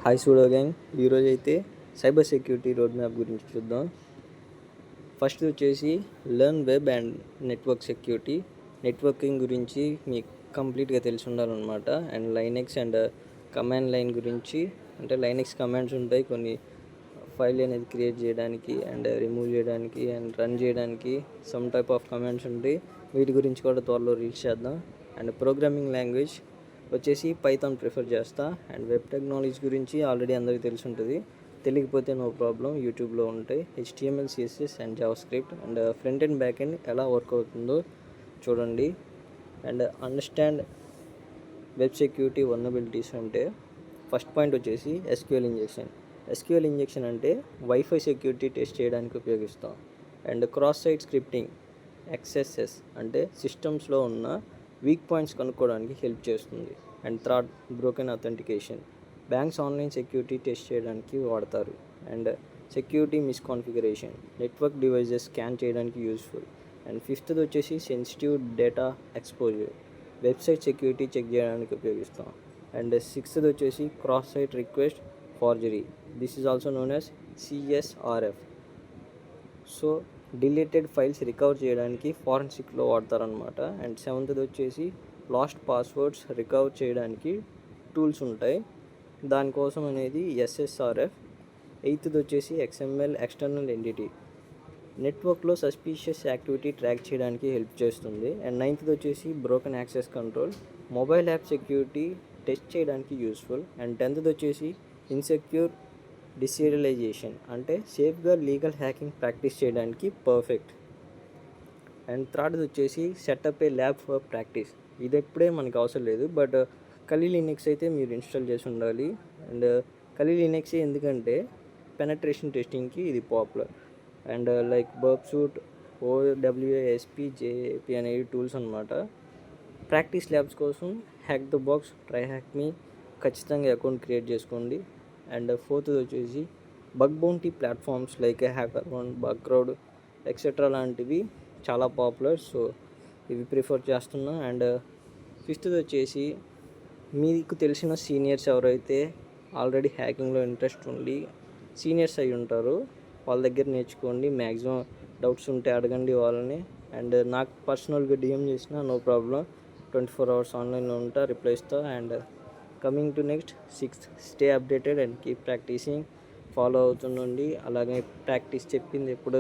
Hi pseudo gang. ఈరోజు అయితే cyber security road map గురించి చూద్దాం. ఫస్ట్ వచ్చేసి learn web and network security. Networking గురించి మీకు కంప్లీట్గా తెలిసి ఉండాలన్నమాట. And Linux and command line గురించి, అంటే లైనెక్స్ కమాండ్స్ ఉంటాయి కొన్ని ఫైల్ అనేది క్రియేట్ చేయడానికి అండ్ రిమూవ్ చేయడానికి అండ్ రన్ చేయడానికి సమ్ టైప్ ఆఫ్ కమాండ్స్ ఉంటాయి. వీటి గురించి కూడా త్వరలో రీచ్ చేద్దాం. అండ్ ప్రోగ్రామింగ్ లాంగ్వేజ్ వచ్చేసి పైథాన్ ప్రిఫర్ చేస్తా. అండ్ వెబ్ టెక్నాలజీ గురించి ఆల్రెడీ అందరికీ తెలిసి ఉంటుంది, తెలియకపోతే నో ప్రాబ్లం, యూట్యూబ్లో ఉంటాయి. HTML, CSS and JavaScript and front and back end ఎలా వర్క్ అవుతుందో చూడండి. And understand web security vulnerabilities అంటే ఫస్ట్ పాయింట్ వచ్చేసి SQL ఇంజెక్షన్ అంటే వైఫై సెక్యూరిటీ టెస్ట్ చేయడానికి ఉపయోగిస్తాం. And cross site scripting XSS అంటే సిస్టమ్స్లో ఉన్న వీక్ పాయింట్స్ కనుక్కోవడానికి హెల్ప్ చేస్తుంది. And third broken authentication, banks online security test చేయడానికి వాడతారు. And security misconfiguration, network devices scan చేయడానికి యూస్ఫుల్. అండ్ ఫిఫ్త్ది వచ్చేసి sensitive data exposure, website security check చేయడానికి ఉపయోగిస్తాం. అండ్ సిక్స్త్ది వచ్చేసి cross site request forgery, this is also known as CSRF. So deleted files recover చేయడానికి ఫారెన్సిక్లో వాడతారనమాట. అండ్ సెవెంత్ది వచ్చేసి లాస్ట్ పాస్వర్డ్స్ రికవర్ చేయడానికి టూల్స్ ఉంటాయి, దానికోసం అనేది SSRF. ఎయిత్ది వచ్చేసి XML ఎక్స్టర్నల్ ఎంటిటీ, నెట్వర్క్లో సస్పీషియస్ యాక్టివిటీ ట్రాక్ చేయడానికి హెల్ప్ చేస్తుంది. అండ్ నైన్త్ది వచ్చేసి broken access control, mobile app security test చేయడానికి యూస్ఫుల్. అండ్ 10th వచ్చేసి ఇన్సెక్యూర్ డిసీరియలైజేషన్, అంటే సేఫ్గా లీగల్ హ్యాకింగ్ ప్రాక్టీస్ చేయడానికి పర్ఫెక్ట్. అండ్ థర్డ్ది వచ్చేసి setup A lab for practice, ఇది ఎప్పుడే మనకు అవసరం లేదు, బట్ కలీ లినక్స్ అయితే మీరు ఇన్స్టాల్ చేసి ఉండాలి. అండ్ కలీ లినక్స్ ఎందుకంటే పెనట్రేషన్ టెస్టింగ్కి ఇది popular. And like Burp Suite, OWASP, JAP అనేవి టూల్స్ అనమాట. ప్రాక్టీస్ ల్యాబ్స్ కోసం Hack the Box, TryHackMe, ఖచ్చితంగా అకౌంట్ క్రియేట్ చేసుకోండి. అండ్ ఫోర్త్ది వచ్చేసి bug bounty platforms like HackerOne, Bugcrowd et cetera లాంటివి చాలా పాపులర్, సో ఇవి ప్రిఫర్ చేస్తున్నా. అండ్ ఫిఫ్త్ది వచ్చేసి మీకు తెలిసిన సీనియర్స్ ఎవరైతే ఆల్రెడీ హ్యాకింగ్లో ఇంట్రెస్ట్ ఉండి సీనియర్స్ అయి ఉంటారో వాళ్ళ దగ్గర నేర్చుకోండి. మ్యాక్సిమం డౌట్స్ ఉంటే అడగండి వాళ్ళని. అండ్ నాకు పర్సనల్గా DM చేసినా నో ప్రాబ్లం, 24 hours ఆన్లైన్లో ఉంటా, రిప్లై ఇస్తా. And coming to next sixth, stay updated and keep practising, follow అవుతుండండి. అలాగే ప్రాక్టీస్ చెప్పింది ఎప్పుడు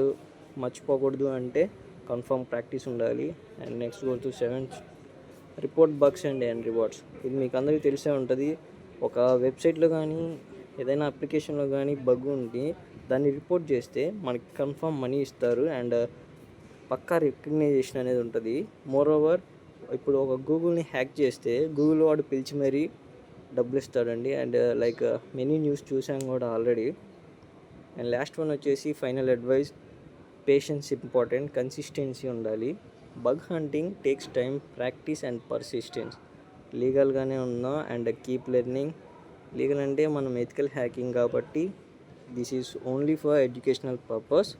మర్చిపోకూడదు, అంటే కన్ఫర్మ్ ప్రాక్టీస్ ఉండాలి. And next go to seventh, report bugs and rewards. ఇది మీకు అందరికీ తెలిసే ఉంటుంది, ఒక వెబ్సైట్లో కానీ ఏదైనా అప్లికేషన్లో కానీ బగ్ ఉండి దాన్ని రిపోర్ట్ చేస్తే మనకి కన్ఫర్మ్ మనీ ఇస్తారు. అండ్ పక్కా రికగ్నైజేషన్ అనేది ఉంటుంది. మోర్ ఓవర్ ఇప్పుడు ఒక గూగుల్ని హ్యాక్ చేస్తే గూగుల్ వాడు పిలిచి మరీ డబ్బులు ఇస్తాడండి. అండ్ లైక్ మెనీ న్యూస్ చూసాం కూడా ఆల్రెడీ. అండ్ లాస్ట్ వన్ వచ్చేసి final advice, patience important, consistency ఉండాలి. Bug hunting takes time, practice and persistence. లీగల్గానే ఉన్నా అండ్ కీప్ లెర్నింగ్. లీగల్ అంటే మనం ఎథికల్ హ్యాకింగ్ కాబట్టి this is only for educational purpose.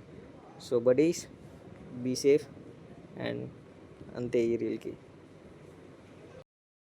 So buddies, be safe. And అంతే ఈ రీల్కి.